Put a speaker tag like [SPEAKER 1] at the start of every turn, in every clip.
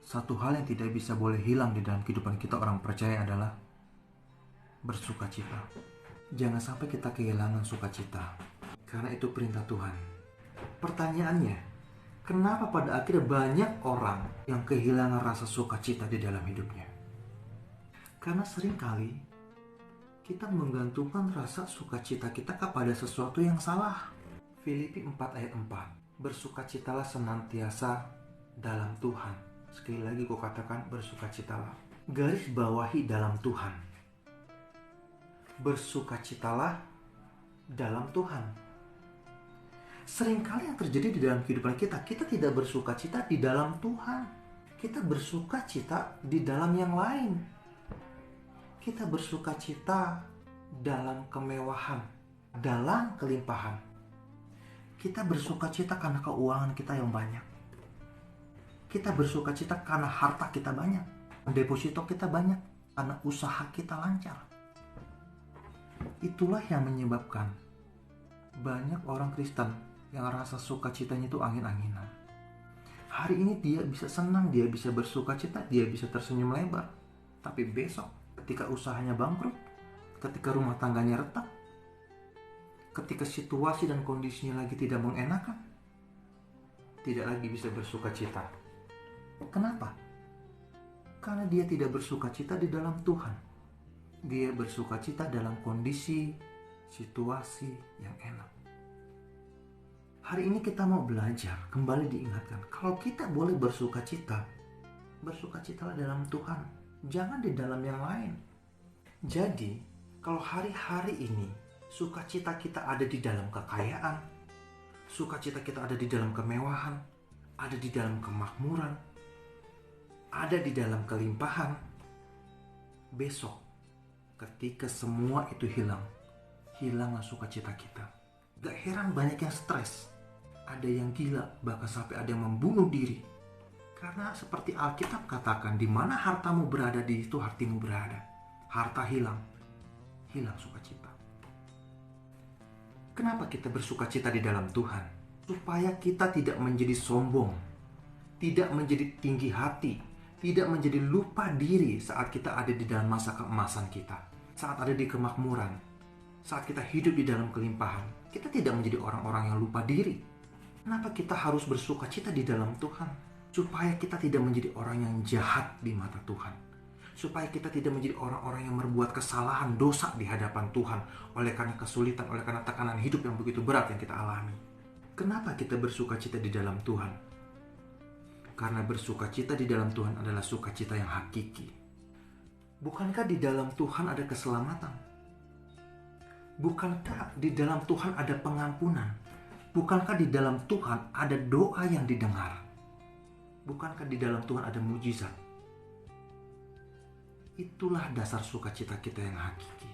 [SPEAKER 1] Satu hal yang tidak bisa boleh hilang di dalam kehidupan kita orang percaya adalah bersukacita. Jangan sampai kita kehilangan sukacita, karena itu perintah Tuhan. Pertanyaannya, kenapa pada akhirnya banyak orang yang kehilangan rasa sukacita di dalam hidupnya? Karena seringkali kita menggantungkan rasa sukacita kita kepada sesuatu yang salah. Filipi 4 ayat 4. Bersukacitalah senantiasa dalam Tuhan. Sekali lagi gue katakan bersukacitalah. Garis bawahi dalam Tuhan. Bersukacitalah dalam Tuhan. Seringkali yang terjadi di dalam kehidupan kita, kita tidak bersukacita di dalam Tuhan. Kita bersukacita di dalam yang lain. Kita bersukacita dalam kemewahan, dalam kelimpahan. Kita bersukacita karena keuangan kita yang banyak. Kita bersukacita karena harta kita banyak, deposito kita banyak, karena usaha kita lancar. Itulah yang menyebabkan banyak orang Kristen yang rasa sukacitanya itu angin-anginan. Hari ini dia bisa senang, dia bisa bersukacita, dia bisa tersenyum lebar. Tapi besok ketika usahanya bangkrut, ketika rumah tangganya retak, ketika situasi dan kondisinya lagi tidak mengenakan, tidak lagi bisa bersukacita. Kenapa? Karena dia tidak bersukacita di dalam Tuhan. Dia bersukacita dalam kondisi, situasi yang enak. Hari ini kita mau belajar, kembali diingatkan, kalau kita boleh bersukacita, bersukacitalah dalam Tuhan, jangan di dalam yang lain. Jadi, kalau hari-hari ini sukacita kita ada di dalam kekayaan, sukacita kita ada di dalam kemewahan, ada di dalam kemakmuran, ada di dalam kelimpahan, besok ketika semua itu hilanglah sukacita kita. Gak heran banyak yang stres, ada yang gila, bahkan sampai ada yang membunuh diri. Karena seperti Alkitab katakan, di mana hartamu berada, di situ hatimu berada. Harta hilang sukacita. Kenapa kita bersukacita di dalam Tuhan? Supaya kita tidak menjadi sombong, tidak menjadi tinggi hati, tidak menjadi lupa diri saat kita ada di dalam masa keemasan kita, saat ada di kemakmuran, saat kita hidup di dalam kelimpahan. Kita tidak menjadi orang-orang yang lupa diri. Kenapa kita harus bersukacita di dalam Tuhan? Supaya kita tidak menjadi orang yang jahat di mata Tuhan. Supaya kita tidak menjadi orang-orang yang berbuat kesalahan, dosa di hadapan Tuhan oleh karena kesulitan, oleh karena tekanan hidup yang begitu berat yang kita alami. Kenapa kita bersukacita di dalam Tuhan? Karena bersukacita di dalam Tuhan adalah sukacita yang hakiki. Bukankah di dalam Tuhan ada keselamatan? Bukankah di dalam Tuhan ada pengampunan? Bukankah di dalam Tuhan ada doa yang didengar? Bukankah di dalam Tuhan ada mujizat? Itulah dasar sukacita kita yang hakiki.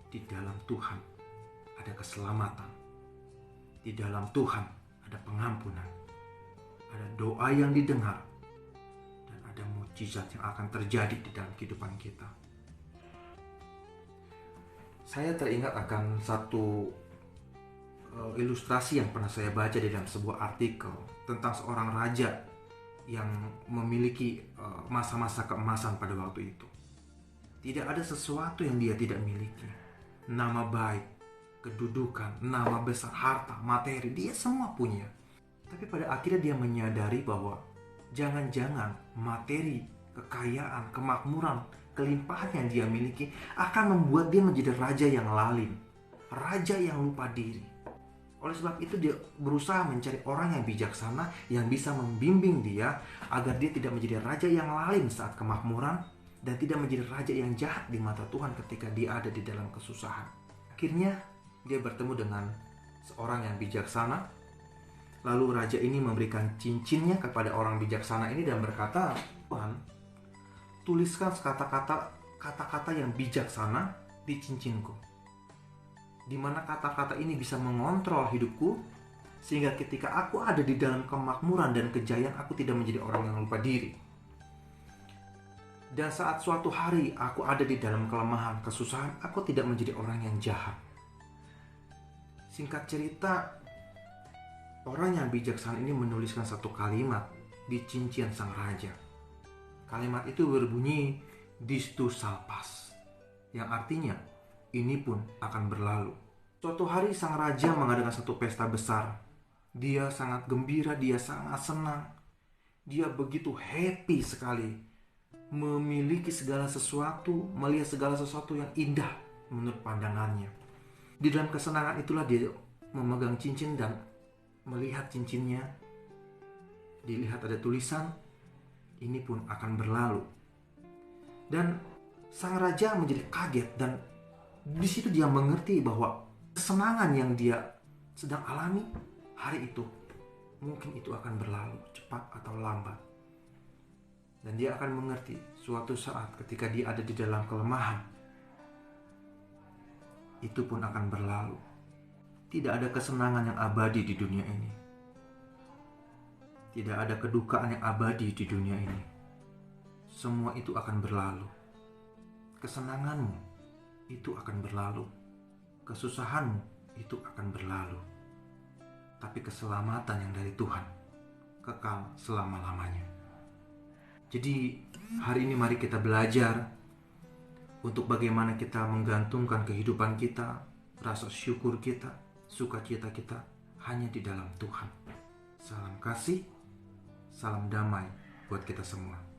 [SPEAKER 1] Di dalam Tuhan ada keselamatan. Di dalam Tuhan ada pengampunan. Ada doa yang didengar. Dan ada mujizat yang akan terjadi di dalam kehidupan kita. Saya teringat akan satu ilustrasi yang pernah saya baca di dalam sebuah artikel tentang seorang raja yang memiliki masa-masa keemasan pada waktu itu. Tidak ada sesuatu yang dia tidak miliki. Nama baik, kedudukan, nama besar, harta, materi, dia semua punya. Tapi pada akhirnya dia menyadari bahwa jangan-jangan materi, kekayaan, kemakmuran, kelimpahan yang dia miliki akan membuat dia menjadi raja yang lalim, raja yang lupa diri. Oleh sebab itu dia berusaha mencari orang yang bijaksana yang bisa membimbing dia agar dia tidak menjadi raja yang lalim saat kemakmuran dan tidak menjadi raja yang jahat di mata Tuhan ketika dia ada di dalam kesusahan. Akhirnya dia bertemu dengan seorang yang bijaksana. Lalu raja ini memberikan cincinnya kepada orang bijaksana ini dan berkata, "Tuhan, tuliskan kata-kata yang bijaksana di cincinku, di mana kata-kata ini bisa mengontrol hidupku, sehingga ketika aku ada di dalam kemakmuran dan kejayaan, aku tidak menjadi orang yang lupa diri. Dan saat suatu hari aku ada di dalam kelemahan, kesusahan, aku tidak menjadi orang yang jahat." Singkat cerita, orang yang bijaksana ini menuliskan satu kalimat di cincin sang raja. Kalimat itu berbunyi distu salpas, yang artinya ini pun akan berlalu. Suatu hari sang raja mengadakan satu pesta besar. Dia sangat gembira, dia sangat senang. Dia begitu happy sekali memiliki segala sesuatu, melihat segala sesuatu yang indah menurut pandangannya. Di dalam kesenangan itulah dia memegang cincin dan melihat cincinnya. Dilihat ada tulisan, ini pun akan berlalu. Dan sang raja menjadi kaget, dan di situ dia mengerti bahwa kesenangan yang dia sedang alami hari itu, mungkin itu akan berlalu cepat atau lambat. Dan dia akan mengerti suatu saat ketika dia ada di dalam kelemahan, itu pun akan berlalu. Tidak ada kesenangan yang abadi di dunia ini. Tidak ada kedukaan yang abadi di dunia ini. Semua itu akan berlalu. Kesenanganmu itu akan berlalu. Kesusahanmu itu akan berlalu. Tapi keselamatan yang dari Tuhan kekal selama-lamanya. Jadi hari ini mari kita belajar untuk bagaimana kita menggantungkan kehidupan kita, rasa syukur kita, sukacita kita hanya di dalam Tuhan. Salam kasih, salam damai buat kita semua.